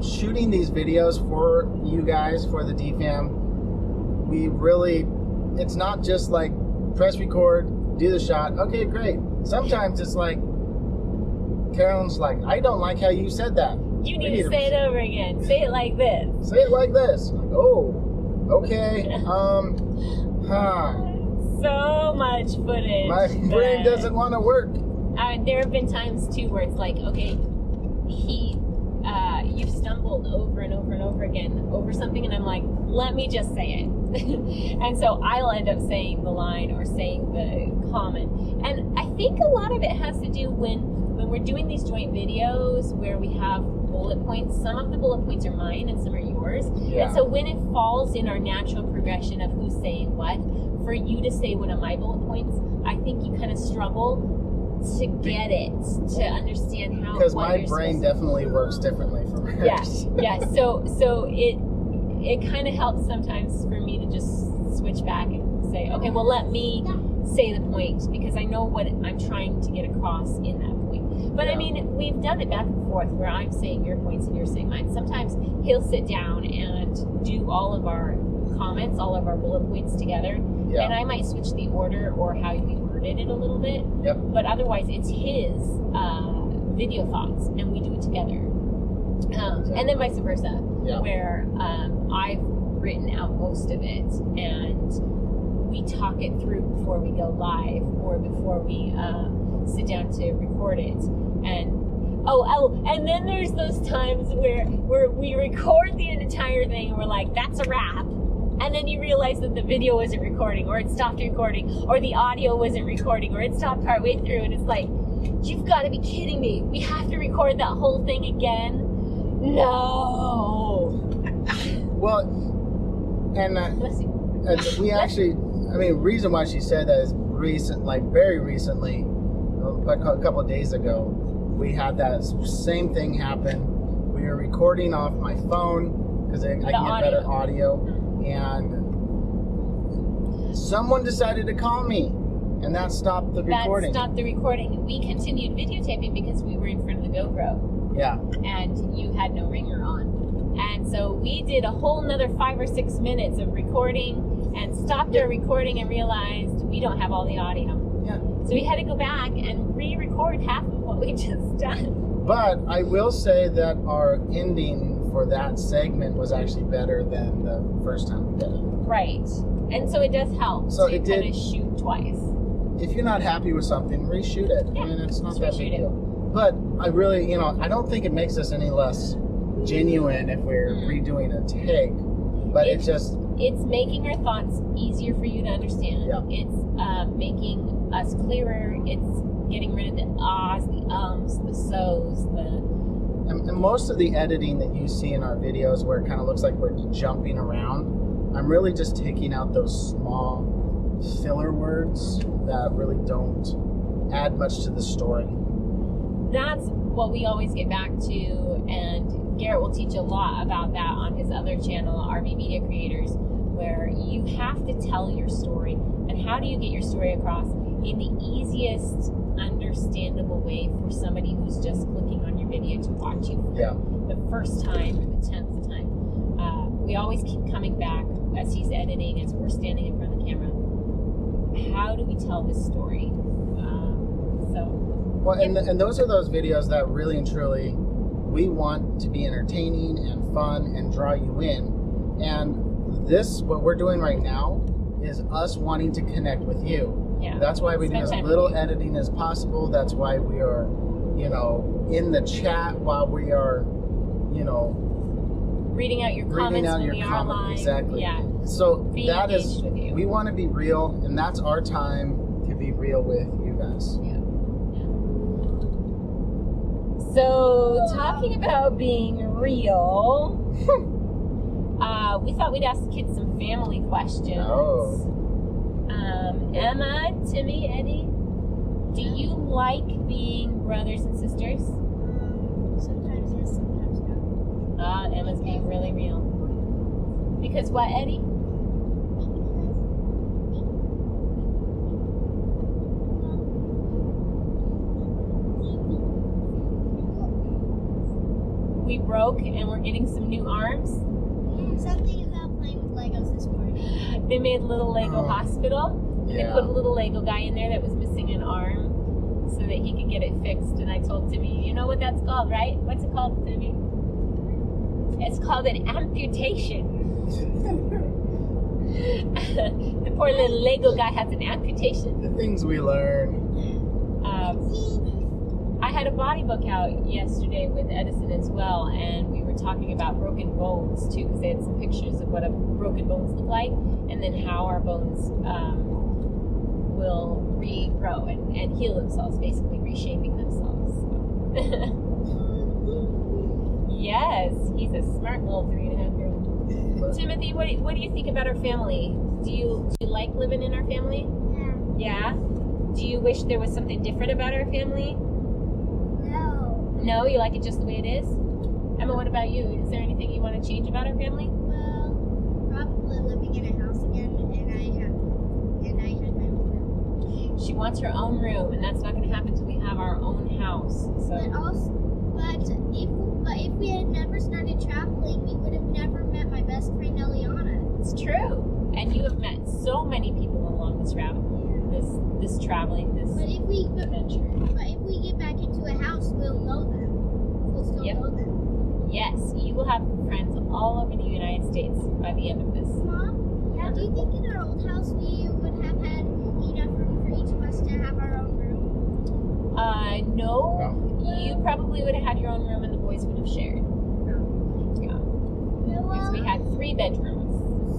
shooting these videos for you guys, for the DFAM, it's not just like press record, do the shot, okay, great. Sometimes it's like, Carolyn's like, I don't like how you said that. You need to say it over again. Say it like this. Say it like this. Like, okay. So much footage. My brain doesn't want to work. There have been times too where it's like, okay, you've stumbled over and over and over again over something, and I'm like, let me just say it. And so I'll end up saying the line or saying the comment. And I think a lot of it has to do when when we're doing these joint videos where we have bullet points, some of the bullet points are mine and some are yours. Yeah. And so when it falls in our natural progression of who's saying what, for you to say one of my bullet points, I think you kind of struggle to get it, to understand how. Because my brain definitely works differently from hers. Yeah. So it kind of helps sometimes for me to just switch back and say, okay, well, let me say the point, because I know what I'm trying to get across in that point. But I mean, we've done it back and forth where I'm saying your points and you're saying mine. Sometimes he'll sit down and do all of our comments, all of our bullet points together, and I might switch the order or how we worded it a little bit. Yep. But otherwise, it's his video thoughts, and we do it together. And then vice versa, where I've written out most of it, and we talk it through before we go live or before we sit down to record it. And and then there's those times where we record the entire thing and we're like, that's a wrap. And then you realize that the video wasn't recording, or it stopped recording, or the audio wasn't recording, or it stopped partway through, and it's like, you've got to be kidding me. We have to record that whole thing again? No. Well, and we actually, I mean, reason why she said that is very recently, a couple of days ago, we had that same thing happen. We were recording off my phone because I can get better audio, and someone decided to call me, and that stopped the recording. That stopped the recording. We continued videotaping because we were in front of the GoPro. Yeah. And you had no ringer on. And so we did a whole nother 5 or 6 minutes of recording and stopped our recording and realized we don't have all the audio. Yeah. So we had to go back and re-record half of what we just done. But I will say that our ending for that segment was actually better than the first time we did it. Right. And so it does help so to kind of shoot twice. If you're not happy with something, reshoot it. Yeah, I mean, it's not just that reshoot big deal. But I really, I don't think it makes us any less genuine if we're redoing a take. But it's making our thoughts easier for you to understand. Yeah. It's making us clearer. It's getting rid of the ahs, the ums, the so's, And most of the editing that you see in our videos where it kind of looks like we're jumping around, I'm really just taking out those small filler words that really don't add much to the story. That's what we always get back to, and Garrett will teach a lot about that on his other channel, RV Media Creators, where you have to tell your story. And how do you get your story across in the easiest understandable way for somebody who's just clicking on your video to watch you for the first time or the 10th time? We always keep coming back as he's editing, as we're standing in front of the camera. How do we tell this story? Well, and those are those videos that really and truly we want to be entertaining and fun and draw you in. And this, what we're doing right now, is us wanting to connect with you. Yeah. That's why we do as little editing as possible. That's why we are, in the chat while we are, reading out your comments when we are live. Exactly. Yeah. So Being that is, with you. we want to be real, and that's our time to be real with you guys. Yeah. So, talking about being real, we thought we'd ask the kids some family questions. Oh. Emma, Timmy, Eddie, do you like being brothers and sisters? Sometimes yes, sometimes no. Emma's being really real. Because what, Eddie? We broke and we're getting some new arms. Something about playing with Legos this morning. They made a little Lego hospital. Yeah. They put a little Lego guy in there that was missing an arm so that he could get it fixed. And I told Timmy, you know what that's called, right? What's it called, Timmy? It's called an amputation. The poor little Lego guy has an amputation. The things we learn. I had a body book out yesterday with Edison as well, and we were talking about broken bones too, because they had some pictures of what broken bones look like, and then how our bones will regrow and heal themselves, basically reshaping themselves Yes, he's a smart little 3.5-year-old. Timothy, what do you think about our family? Do you like living in our family? Yeah. Yeah? Do you wish there was something different about our family? No. No, you like it just the way it is? Emma, what about you? Is there anything you want to change about our family? Well, probably living in a house again, and I had my own room. She wants her own room, and that's not going to happen until we have our own house. But if we had never started traveling, we would have never met my best friend Eliana. It's true. And you have met so many people along this route, this traveling, this adventure. But if we get back into a house, we'll know them. We'll still know them. Yes, you will have friends all over the United States by the end of this. Mom, do you think in our old house we would have had enough room for each of us to have our own room? No. You probably would have had your own room and the boys would have shared. Yeah. Because we had 3 bedrooms.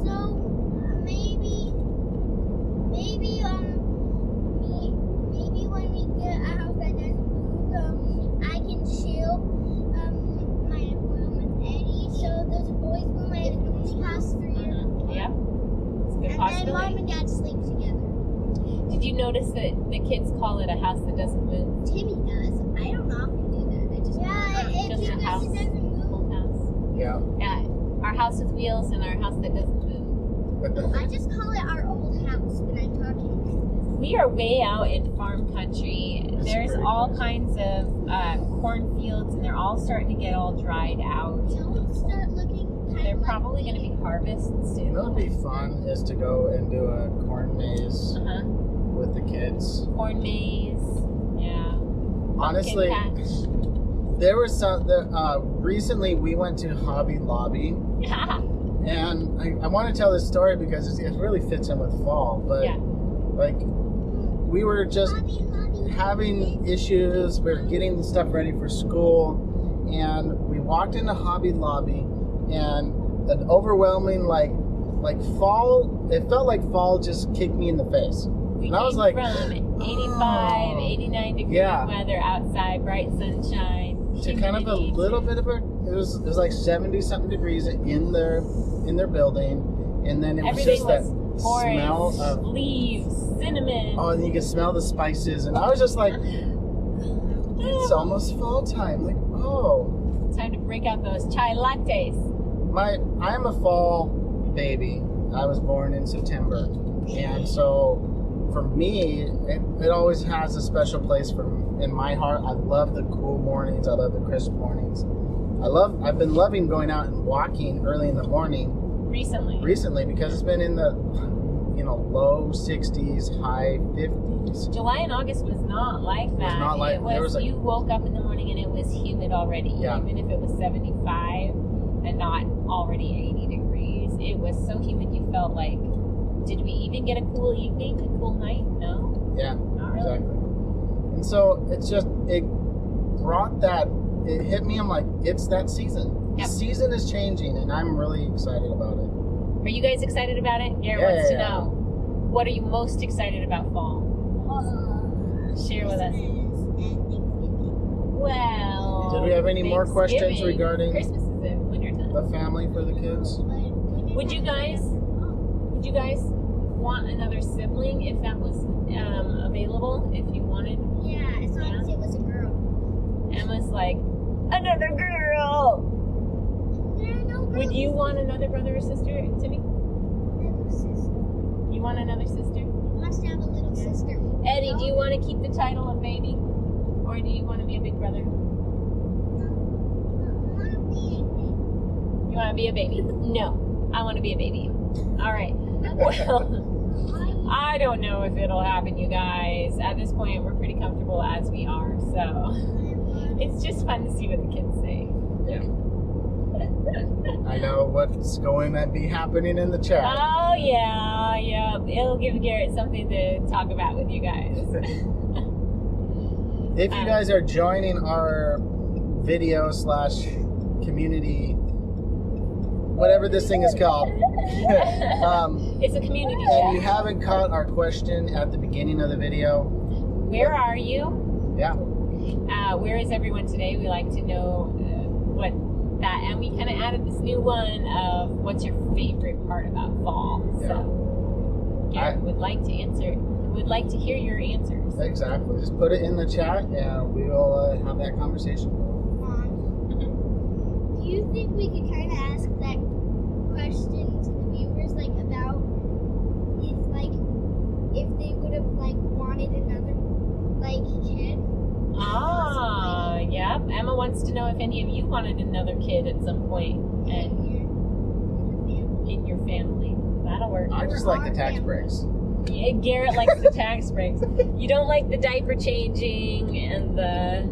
So maybe when we get a house that doesn't move, I can chill my room with Eddie. So there's a boys' room and it only costs 3 years. Yeah. It's a good And possibility. then Mom and Dad sleep together. Did you notice that the kids call it a house that doesn't move? Timmy does. I don't often do that. I just Just a house. it doesn't move. Full house. Yeah. Yeah. Our house with wheels and our house that doesn't move. I just call it our old house when I'm talking. We are way out in farm country. There's very all nice. kinds of cornfields, and they're all starting to get all dried out. So we'll start looking kind They're of probably going to be harvested You soon. know what'd be fun is to go and do a corn maze Uh-huh. with the kids. Corn maze. Yeah. Honestly, Pumpkin patch. there was recently we went to Hobby Lobby, and I want to tell this story because it really fits in with fall. But Yeah. like, we were just having issues. We were getting the stuff ready for school, and we walked into Hobby Lobby, and an overwhelming like fall. It felt like fall just kicked me in the face. We And I was came like, from 85, 89 degree Yeah. weather outside, bright sunshine. to kind of a humidity. little bit of a it was like 70 something degrees in their building, and then it was Everything just that was smell orange, of leaves, cinnamon. oh, and you can smell the spices, and I was just like, it's almost fall time. Like, oh, Time to break out those chai lattes. I'm a fall baby. I was born in September, and so for me, it always has a special place in my heart. I love the cool mornings. I love the crisp mornings. I've been loving going out and walking early in the morning recently because it's been in the low 60s, high 50s. July and August was not like that. not like- there was a- you woke up in the morning and it was humid already. Yeah. Even if it was 75 and not already 80 degrees, it was so humid you felt like, did we even get a cool evening, a cool night? No, Yeah, not really. exactly. And so it brought that. It hit me. I'm like, it's that season. Yep. The season is changing, and I'm really excited about it. Are you guys excited about it? Garrett Yeah, wants to yeah. know. What are you most excited about fall? Share with us. Well, Did we have any more questions Thanksgiving. regarding Christmas is in wintertime. the family for the kids? Would you guys want another sibling if that was available? If you wanted? Yeah, as long as it was a girl. Emma's like, another girl. There are no girls. Would you want another brother or sister, Timmy? Little sister. You want another sister? You must have a little sister. Eddie, do you want to keep the title of baby, or do you want to be a big brother? You want to be a baby? No, I want to be a baby. All right. Well, I don't know if it'll happen, you guys. At this point, we're pretty comfortable as we are, so it's just fun to see what the kids say. Yeah. I know what's going to be happening in the chat. Oh yeah. It'll give Garrett something to talk about with you guys. If you guys are joining our video / community, whatever this thing is called, It's a community and you chat. haven't caught our question at the beginning of the video, Where are you? yeah, Where is everyone today? We like to know what that, and we kind of added this new one of what's your favorite part about fall. Yeah. So Garrett would like to hear your answers. Exactly. Just put it in the chat, and we will have that conversation. Do you think we could kind of ask that question to the viewers, like about if they would have wanted another kid? Yeah. Emma wants to know if any of you wanted another kid at some point and in your family. That'll work. I just like the tax breaks. Yeah, Garrett likes the tax breaks. You don't like the diaper changing and the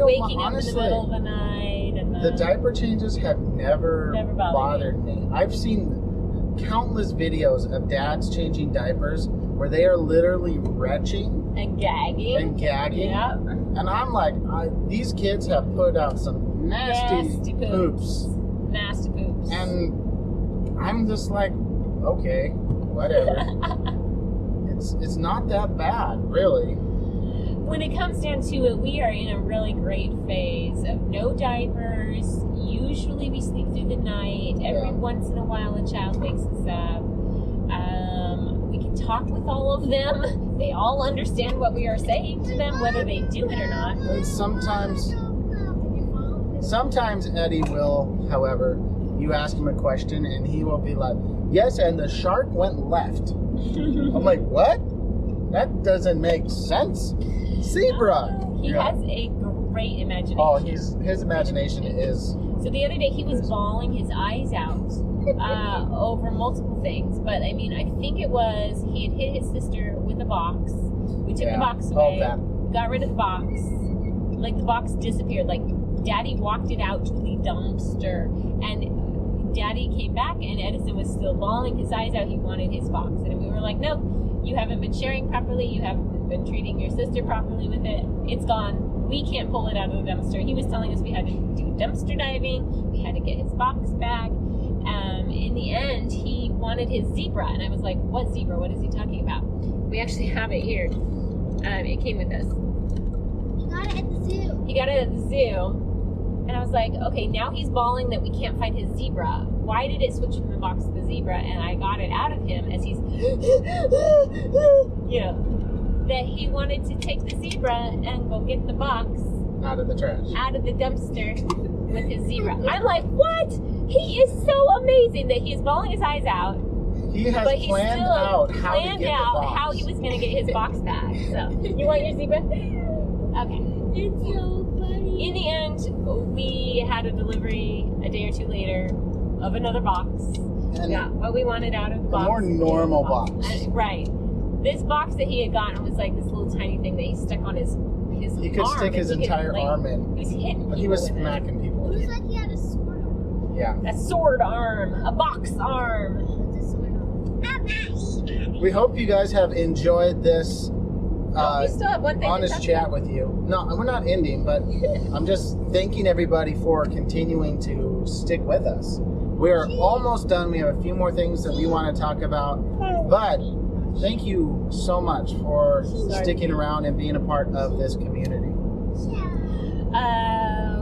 waking up in the middle of the night. And the diaper changes have never bothered me. I've seen countless videos of dads changing diapers where they are literally retching and gagging. Yeah. And I'm like, these kids have put out some nasty poops. Nasty poops. And I'm just like, okay, whatever. It's not that bad, really. When it comes down to it, we are in a really great phase of no diapers. Usually we sleep through the night. Every once in a while a child wakes us up. We can talk with all of them. They all understand what we are saying to them, whether they do it or not. And sometimes Eddie will, however, you ask him a question and he will be like, yes, and the shark went left. I'm like, what? That doesn't make sense. Zebra. He has a great imagination. Oh, his imagination is. So the other day he was bawling his eyes out over multiple things. But I mean, I think it was he had hit his sister with a box. We took the box away, got rid of the box. Like the box disappeared. Like Daddy walked it out to the dumpster, and Daddy came back, and Edison was still bawling his eyes out. He wanted his box, and we were like, no, you haven't been sharing properly. You haven't been treating your sister properly with it. It's gone. We can't pull it out of the dumpster. He was telling us we had to do dumpster diving. We had to get his box back. In the end, he wanted his zebra, and I was like, what zebra? What is he talking about? We actually have it here. It came with us. He got it at the zoo. He got it at the zoo. And I was like, okay, now he's bawling that we can't find his zebra. Why did it switch from the box to the zebra? And I got it out of him as he's, that he wanted to take the zebra and go get the box out of the trash, out of the dumpster with his zebra. I'm like, what? He is so amazing that he's bawling his eyes out. He has planned out how he was going to get his box back. So, you want your zebra? Okay. It's so funny. In the end, we had a delivery a day or two later of another box. And got what we wanted out of the box. A more normal box. Right. This box that he had gotten was like this little tiny thing that he stuck on his He could stick his entire arm in. He was hitting. But he was smacking people. It was like he had a sword arm. Yeah. A sword arm. A box arm. With a sword arm. We hope you guys have enjoyed this we still have one thing honest chat with you. No, we're not ending, but I'm just thanking everybody for continuing to stick with us. We're almost done. We have a few more things that we want to talk about, but thank you so much for sticking around and being a part of this community.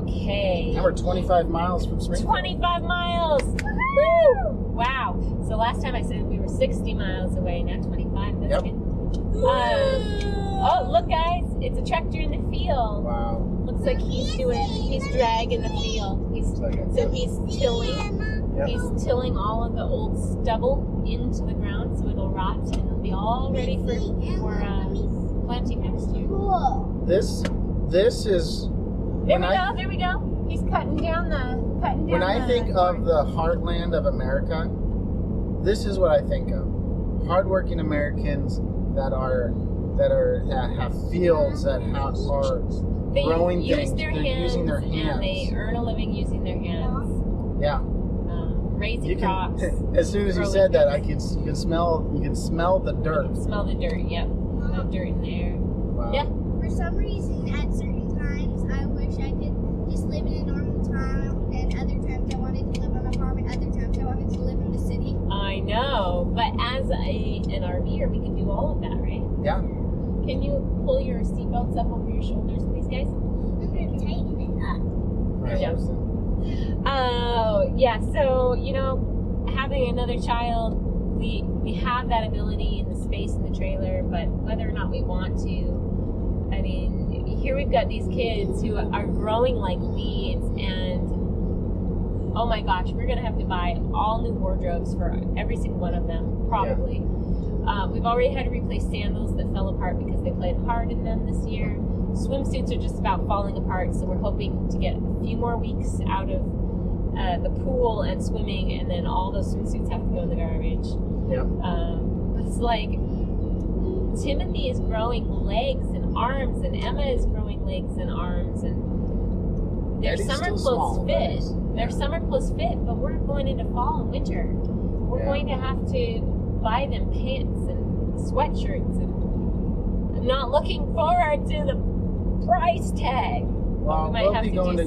Okay. Now we're 25 miles from Springfield. 25 miles! Woo! Wow. So last time I said we were 60 miles away, now 25. That's good. Oh, look guys, it's a tractor in the field. Wow. Looks like he's dragging the field. He's tilling. Yep. He's tilling all of the old stubble into the ground so it'll rot and it'll be all ready for planting next year. Cool. This is. There we go. He's cutting down the. When I think of the heartland of America, this is what I think of: hardworking Americans that have fields that are growing things. They're using their hands. And they earn a living using their hands. Yeah. Raising crops. As soon as you said that, you can smell the dirt. You can smell the dirt. Yep. No dirt in there. Wow. Yeah. For some reason, at certain times, I wish I could just live in a normal town, and other times I wanted to live on a farm, and other times I wanted to live in the city. I know, but as an RVer, we can do all of that, right? Yeah. Can you pull your seatbelts up over your shoulders, please, guys? right, Yeah. Austin? Oh, yeah. So, having another child, we have that ability and the space in the trailer, but whether or not we want to, I mean, here we've got these kids who are growing like weeds, and oh my gosh, we're going to have to buy all new wardrobes for every single one of them, probably. Yeah. We've already had to replace sandals that fell apart because they played hard in them this year. Swimsuits are just about falling apart, so we're hoping to get a few more weeks out of the pool and swimming, and then all those swimsuits have to go in the garbage. Yeah. But it's like Timothy is growing legs and arms, and Emma is growing legs and arms, and their Eddie's summer still clothes small, fit. but Their summer clothes fit, but we're going into fall and winter. We're going to have to buy them pants and sweatshirts, and I'm not looking forward to the price tag. Well, we'll be going to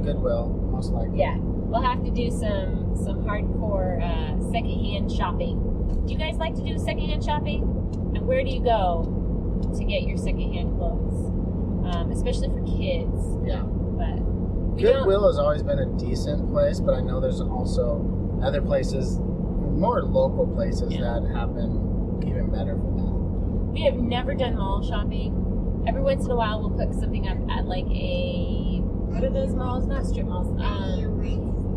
Goodwill, most likely. Yeah, we'll have to do some hardcore secondhand shopping. Do you guys like to do secondhand shopping? And where do you go to get your secondhand clothes, especially for kids? Yeah. But Goodwill has always been a decent place, but I know there's also other places, more local places that have been even better for that. We have never done mall shopping. Every once in a while, we'll pick something up at like what are those malls? Not strip malls.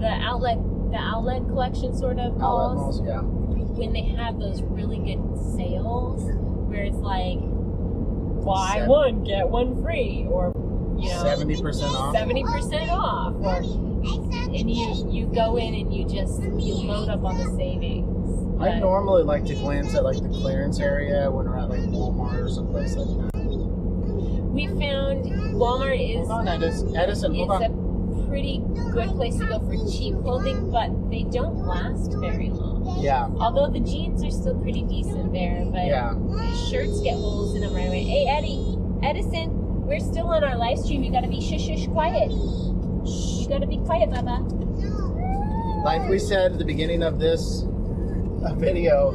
The outlet collection sort of malls. Outlet malls, yeah. When they have those really good sales, where it's like buy one get one free, or 70% off. 70% off, or and you go in and you load up on the savings. I normally like to glance at like the clearance area when we're at like Walmart or someplace like that. We found Walmart is Hold on, Edison, hold on. a pretty good place to go for cheap clothing, but they don't last very long. Yeah. Although the jeans are still pretty decent there, but the shirts get holes in them right away. Hey, Edison, we're still on our live stream. You gotta be shush quiet. Shh, you gotta be quiet, Baba. Like we said at the beginning of this video,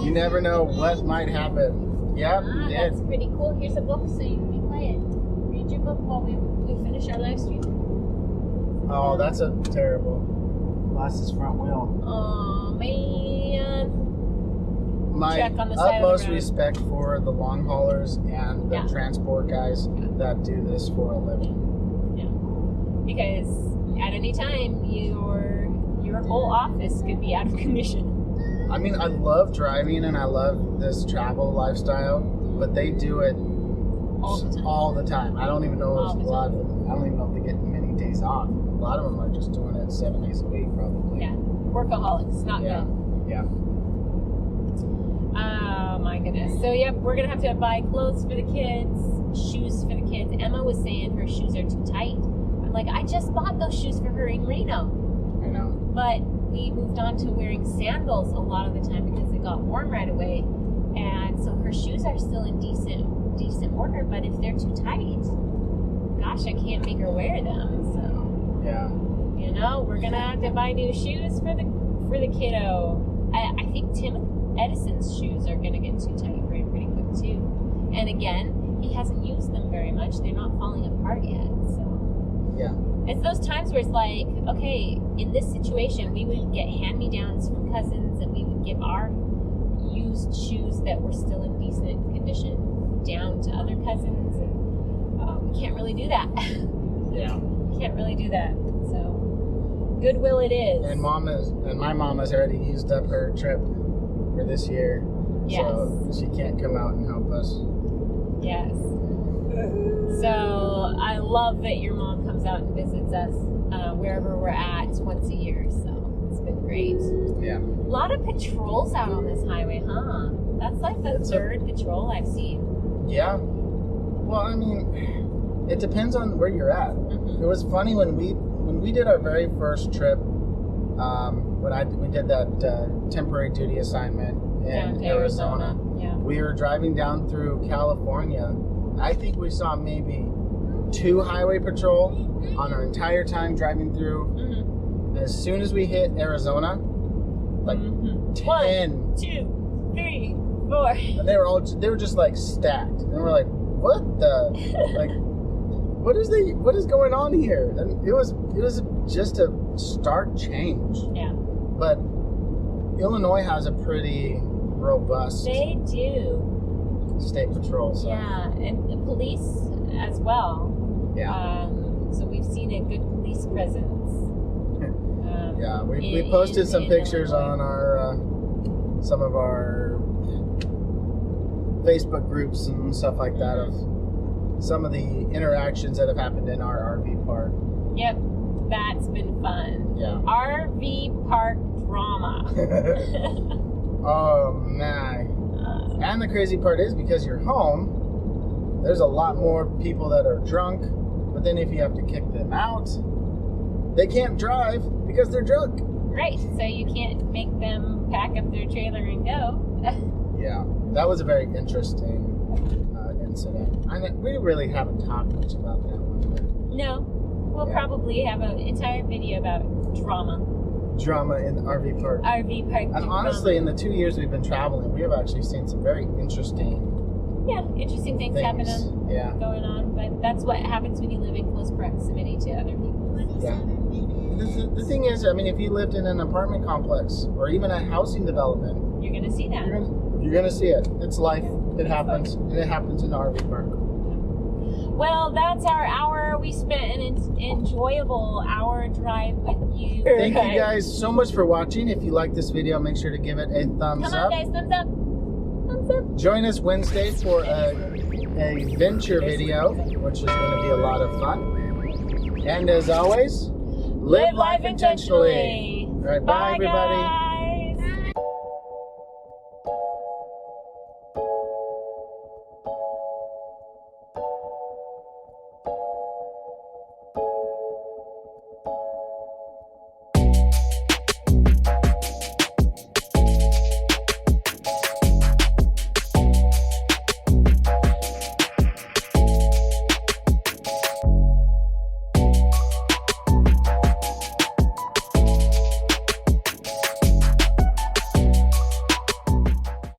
you never know what might happen. Yep, you did. That's pretty cool. Here's a book so you can be quiet. Read your book while we finish our live stream. Oh, that's a terrible. Lost his front wheel. Oh man. My Check on the side of the utmost road. respect for the long haulers and the transport guys that do this for a living. Yeah. Because at any time your whole office could be out of commission. I mean, I love driving and I love this travel lifestyle, but they do it all the time. I don't even know if I don't even know if they get many days off. A lot of them are just doing it 7 days a week, probably. Yeah. Workaholics, not good. Yeah. Oh my goodness. So yep, we're gonna have to buy clothes for the kids, shoes for the kids. Emma was saying her shoes are too tight. I'm like, I just bought those shoes for her in Reno. I know. But we moved on to wearing sandals a lot of the time because it got warm right away. And so her shoes are still in decent order, but if they're too tight, gosh, I can't make her wear them. So yeah. We're gonna have to buy new shoes for the kiddo. I think Edison's shoes are gonna get too tight pretty quick too. And again, he hasn't used them very much. They're not falling apart yet. So yeah. It's those times where it's like, okay, in this situation, we would get hand-me-downs from cousins, and we would give our used shoes that were still in decent condition down to other cousins. We can't really do that. Yeah. Can't really do that. So Goodwill it is. And my mom has already used up her trip for this year. Yes. So she can't come out and help us. Yes. So I love that your mom comes out and visits us wherever we're at once a year. So it's been great. Yeah. A lot of patrols out on this highway, huh? That's like the third patrol I've seen. Yeah. Well, I mean, it depends on where you're at. Mm-hmm. It was funny when we did our very first trip. We did that temporary duty assignment in Arizona. Yeah. We were driving down through California. I think we saw maybe 2 highway patrol on our entire time driving through. Mm-hmm. And as soon as we hit Arizona, like 10. 1, 2, 3, 4. And they were just like stacked. And we're like, what the? Like, what is going on here? And it was just a stark change. Yeah. But Illinois has a pretty robust They do. state patrol. So. Yeah, and the police as well. Yeah. So we've seen a good police presence. Yeah, we posted some pictures on our some of our Facebook groups and stuff like that of some of the interactions that have happened in our RV park. Yep, that's been fun. Yeah. RV park drama. Oh man. And the crazy part is because you're home, there's a lot more people that are drunk, but then if you have to kick them out, they can't drive because they're drunk. Right, so you can't make them pack up their trailer and go. Yeah, that was a very interesting incident. We really haven't talked much about that one. But No, we'll probably have an entire video about drama. Drama in the RV park. RV park And drama. honestly, in the 2 years we've been traveling, we have actually seen some very interesting interesting things happening. Yeah. Going on, but that's what happens when you live in close proximity to other people. 27 minutes. The thing is, I mean, if you lived in an apartment complex or even a housing development, You're gonna see that. you're gonna see it. It's life. It happens. And it happens in the RV park. Well, that's our hour. We spent an enjoyable hour drive with you. Thank you guys so much for watching. If you like this video, make sure to give it a thumbs Come up. on, guys, thumbs up. Thumbs up. Join us Wednesday for a venture video, which is going to be a lot of fun. And as always, live life intentionally. All right, bye everybody. Guys.